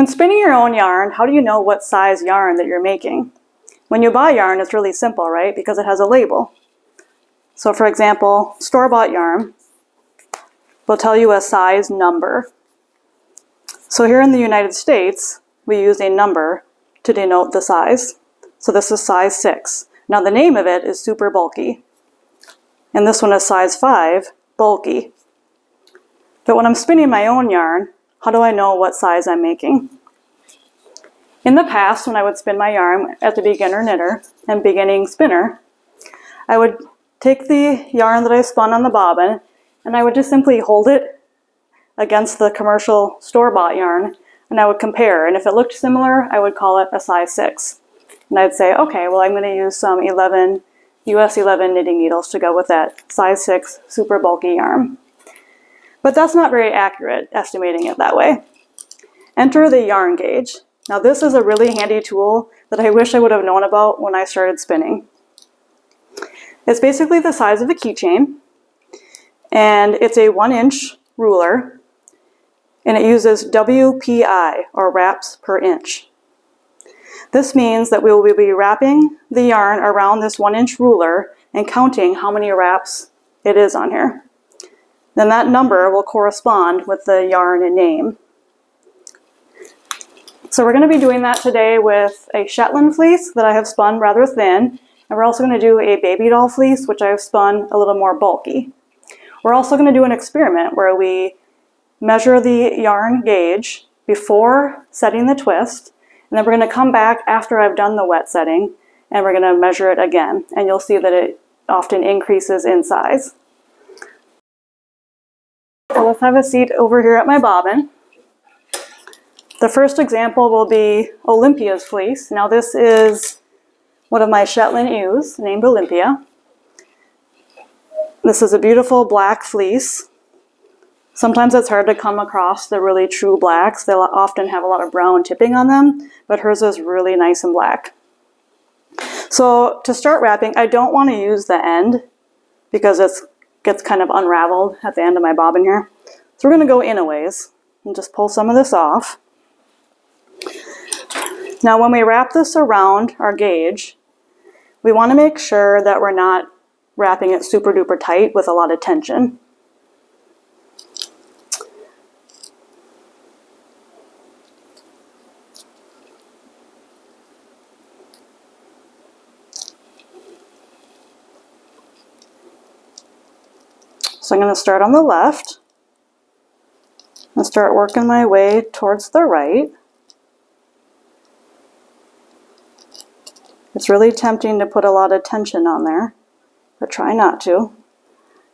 When spinning your own yarn, how do you know what size yarn that you're making? When you buy yarn, it's really simple, right? Because it has a label. So for example, store-bought yarn will tell you a size number. So here in the United States, we use a number to denote the size. So this is size 6. Now the name of it is super bulky. And this one is size 5, bulky. But when I'm spinning my own yarn, how do I know what size I'm making? In the past, when I would spin my yarn as a beginner knitter and beginning spinner, I would take the yarn that I spun on the bobbin and I would just simply hold it against the commercial store-bought yarn and I would compare. And if it looked similar, I would call it a size 6. And I'd say, okay, well, I'm going to use some US 11 knitting needles to go with that size 6 super bulky yarn. But that's not very accurate, estimating it that way. Enter the yarn gauge. Now this is a really handy tool that I wish I would have known about when I started spinning. It's basically the size of a keychain, and it's a 1-inch ruler, and it uses WPI, or wraps per inch. This means that we will be wrapping the yarn around this 1-inch ruler and counting how many wraps it is on here. Then that number will correspond with the yarn name. So we're going to be doing that today with a Shetland fleece that I have spun rather thin, and we're also going to do a baby doll fleece which I have spun a little more bulky. We're also going to do an experiment where we measure the yarn gauge before setting the twist, and then we're going to come back after I've done the wet setting and we're going to measure it again, and you'll see that it often increases in size. So let's have a seat over here at my bobbin. The first example will be Olympia's fleece. Now this is one of my Shetland ewes named Olympia. This is a beautiful black fleece. Sometimes it's hard to come across the really true blacks. They'll often have a lot of brown tipping on them, but hers is really nice and black. So to start wrapping, I don't want to use the end because it gets kind of unraveled at the end of my bobbin here. So we're going to go in a ways and just pull some of this off. Now when we wrap this around our gauge, we want to make sure that we're not wrapping it super duper tight with a lot of tension. So I'm going to start on the left and start working my way towards the right. It's really tempting to put a lot of tension on there, but try not to.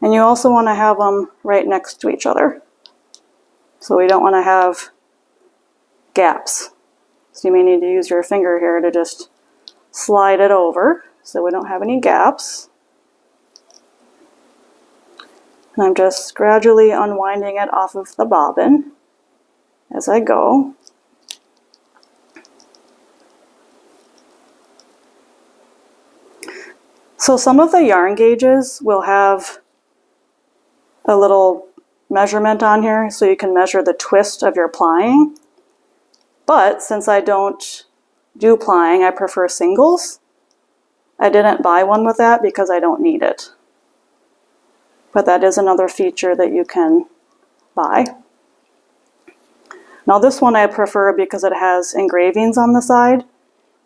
And you also want to have them right next to each other. So we don't want to have gaps. So you may need to use your finger here to just slide it over so we don't have any gaps. And I'm just gradually unwinding it off of the bobbin as I go. So some of the yarn gauges will have a little measurement on here so you can measure the twist of your plying. But since I don't do plying, I prefer singles. I didn't buy one with that because I don't need it. But that is another feature that you can buy. Now this one I prefer because it has engravings on the side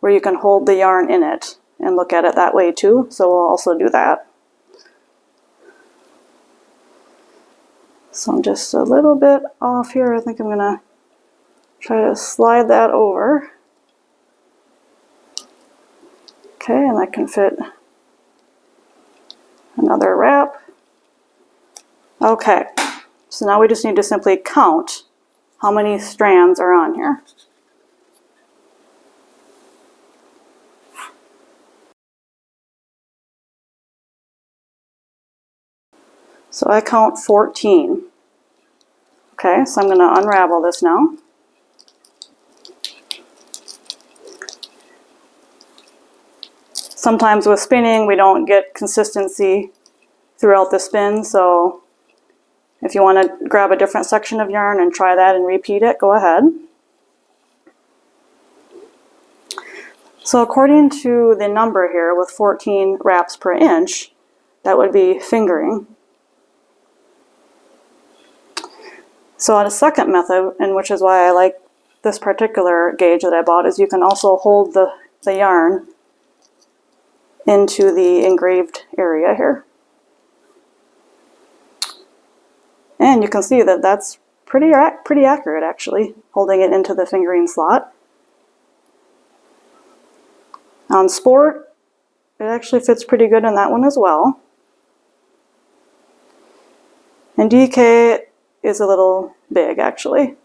where you can hold the yarn in it and look at it that way too, so we'll also do that. So I'm just a little bit off here. I think I'm going to try to slide that over. Okay, and I can fit another wrap. Okay, so now we just need to simply count how many strands are on here. So I count 14. Okay, so I'm going to unravel this now. Sometimes with spinning we don't get consistency throughout the spin, so if you want to grab a different section of yarn and try that and repeat it, go ahead. So according to the number here with 14 wraps per inch, that would be fingering. So on a second method, and which is why I like this particular gauge that I bought, is you can also hold the yarn into the engraved area here. And you can see that that's pretty accurate actually, holding it into the fingering slot. On Sport, it actually fits pretty good in that one as well. And DK is a little big actually.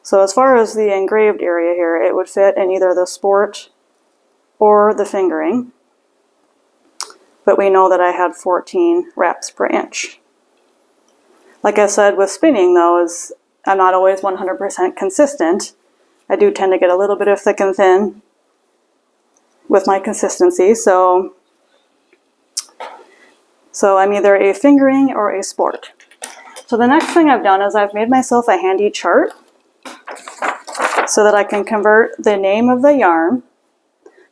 So as far as the engraved area here, it would fit in either the Sport or the fingering. But we know that I had 14 wraps per inch. Like I said with spinning though, I'm not always 100% consistent. I do tend to get a little bit of thick and thin with my consistency, so I'm either a fingering or a Sport. So the next thing I've done is I've made myself a handy chart so that I can convert the name of the yarn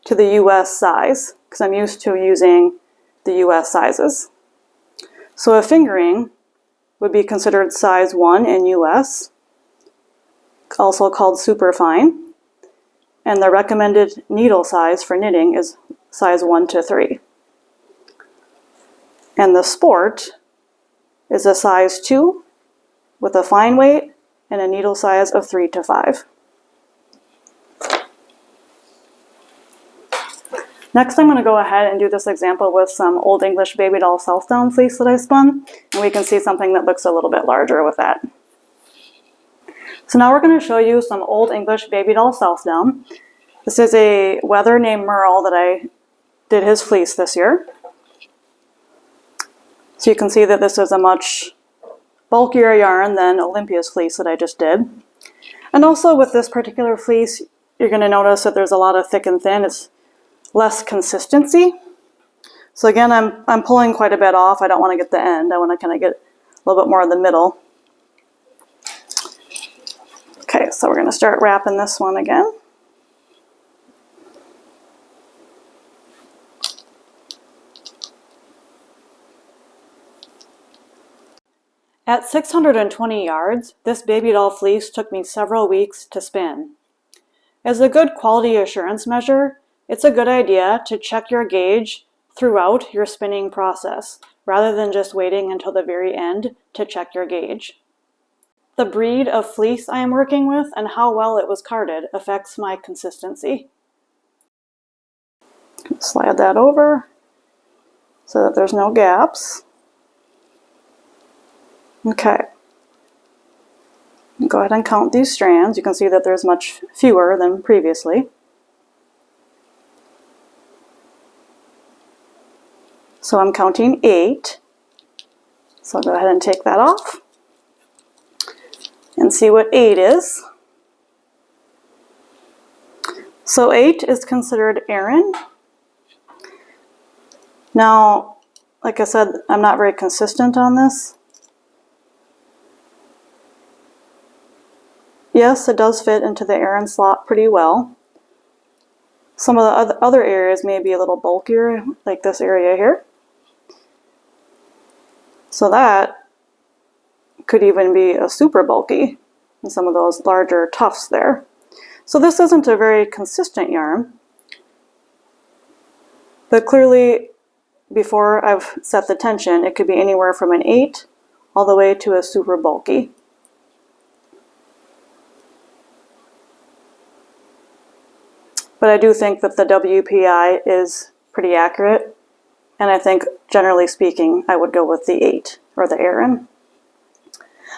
to the US size, because I'm used to using the US sizes. So a fingering would be considered size 1 in US, also called superfine. And the recommended needle size for knitting is size 1 to 3. And the Sport is a size 2 with a fine weight and a needle size of 3 to 5. Next, I'm going to go ahead and do this example with some Old English Baby Doll Self-Down fleece that I spun, and we can see something that looks a little bit larger with that. So now we're going to show you some Old English Baby Doll Self-Down. This is a wether named Merle that I did his fleece this year. So you can see that this is a much bulkier yarn than Olympia's fleece that I just did. And also with this particular fleece, you're going to notice that there's a lot of thick and thin. It's less consistency. So again, I'm pulling quite a bit off. I don't want to get the end. I want to kind of get a little bit more in the middle. Okay, so we're going to start wrapping this one again. At 620 yards, this baby doll fleece took me several weeks to spin. As a good quality assurance measure, it's a good idea to check your gauge throughout your spinning process, rather than just waiting until the very end to check your gauge. The breed of fleece I am working with and how well it was carded affects my consistency. Slide that over so that there's no gaps. Okay. Go ahead and count these strands. You can see that there's much fewer than previously. So I'm counting 8. So I'll go ahead and take that off and see what 8 is. So 8 is considered Aran. Now, like I said, I'm not very consistent on this. Yes, it does fit into the Aran slot pretty well. Some of the other areas may be a little bulkier, like this area here. So that could even be a super bulky in some of those larger tufts there. So this isn't a very consistent yarn, but clearly before I've set the tension, it could be anywhere from an 8 all the way to a super bulky. But I do think that the WPI is pretty accurate, and I think generally speaking I would go with the 8 or the Aran.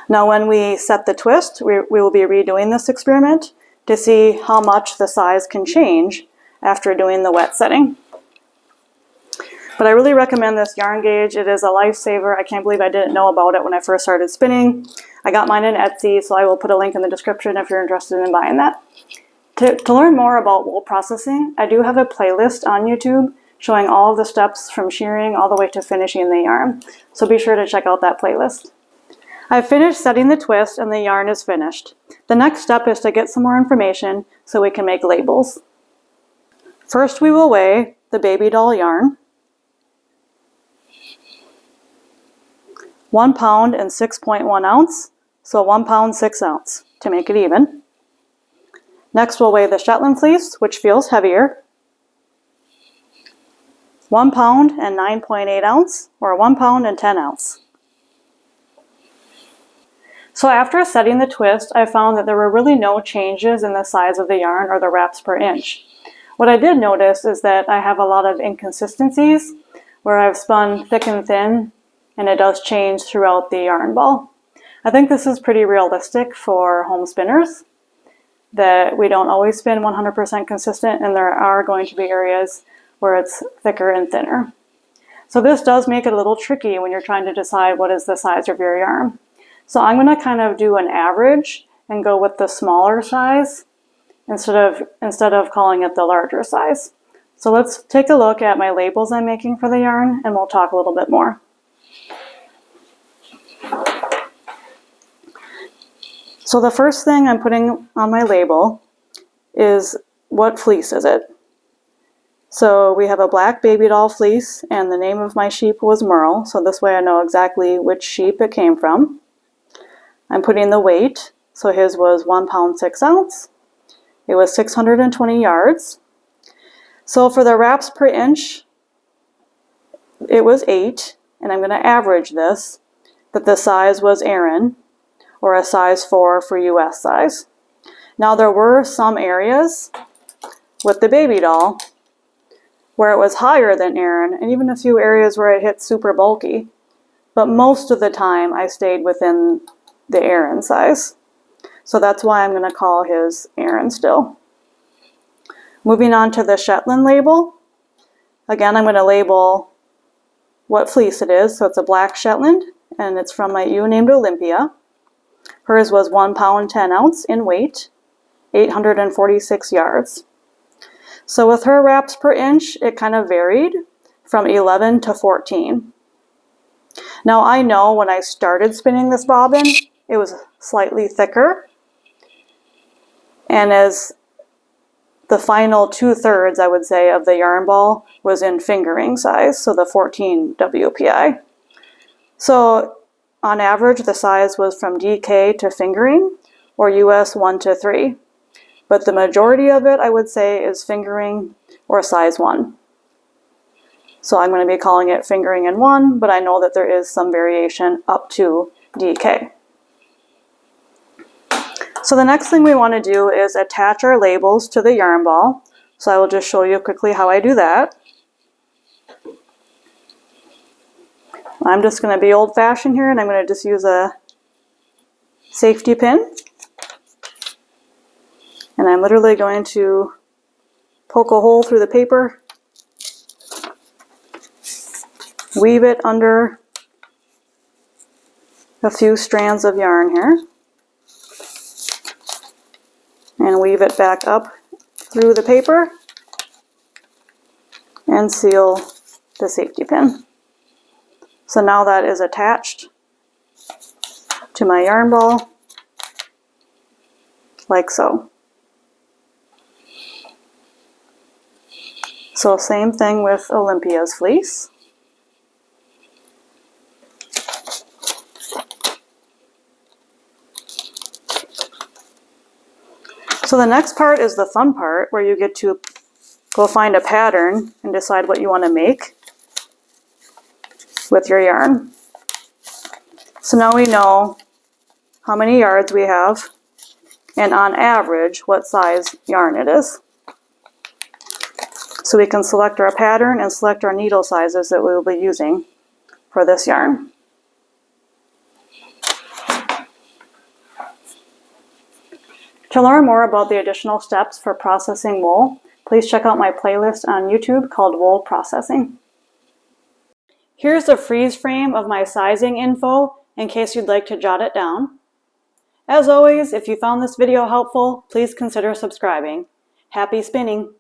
Now when we set the twist, we will be redoing this experiment to see how much the size can change after doing the wet setting. But I really recommend this yarn gauge. It is a lifesaver. I can't believe I didn't know about it when I first started spinning. I got mine in Etsy, so I will put a link in the description if you're interested in buying that. To learn more about wool processing, I do have a playlist on YouTube showing all of the steps from shearing all the way to finishing the yarn. So be sure to check out that playlist. I've finished setting the twist and the yarn is finished. The next step is to get some more information so we can make labels. First we will weigh the baby doll yarn. 1 pound and 6.1 ounce, so 1 pound 6 ounce to make it even. Next we'll weigh the Shetland fleece, which feels heavier. 1 pound and 9.8 ounce, or 1 pound and 10 ounce. So after setting the twist, I found that there were really no changes in the size of the yarn or the wraps per inch. What I did notice is that I have a lot of inconsistencies where I've spun thick and thin, and it does change throughout the yarn ball. I think this is pretty realistic for home spinners, that we don't always spin 100% consistent, and there are going to be areas where it's thicker and thinner. So this does make it a little tricky when you're trying to decide what is the size of your yarn. So I'm going to kind of do an average and go with the smaller size instead of calling it the larger size. So let's take a look at my labels I'm making for the yarn, and we'll talk a little bit more. So the first thing I'm putting on my label is what fleece is it. So we have a black baby doll fleece, and the name of my sheep was Merle, so this way I know exactly which sheep it came from. I'm putting the weight, so his was 1 pound 6 ounce. It was 620 yards. So for the wraps per inch, it was 8, and I'm going to average this, that the size was Aran, or a size 4 for US size. Now there were some areas with the baby doll where it was higher than Aran, and even a few areas where it hit super bulky, but most of the time I stayed within the Aran size. So that's why I'm going to call his Aran still. Moving on to the Shetland label. Again, I'm going to label what fleece it is. So it's a black Shetland, and it's from my ewe named Olympia. Hers was 1 pound 10 ounce in weight, 846 yards. So with her wraps per inch, it kind of varied from 11 to 14. Now I know when I started spinning this bobbin, it was slightly thicker. And as the final 2/3, I would say, of the yarn ball was in fingering size, so the 14 WPI. So on average, the size was from DK to fingering, or US 1 to 3. But the majority of it, I would say, is fingering or size 1. So I'm going to be calling it fingering in 1, but I know that there is some variation up to DK. So the next thing we want to do is attach our labels to the yarn ball. So I will just show you quickly how I do that. I'm just going to be old-fashioned here, and I'm going to just use a safety pin. And I'm literally going to poke a hole through the paper, weave it under a few strands of yarn here, and weave it back up through the paper and seal the safety pin. So now that is attached to my yarn ball, like so. So same thing with Olympia's fleece. So the next part is the fun part, where you get to go find a pattern and decide what you want to make with your yarn. So now we know how many yards we have, and on average what size yarn it is. So we can select our pattern and select our needle sizes that we will be using for this yarn. To learn more about the additional steps for processing wool, please check out my playlist on YouTube called Wool Processing. Here's a freeze frame of my sizing info in case you'd like to jot it down. As always, if you found this video helpful, please consider subscribing. Happy spinning!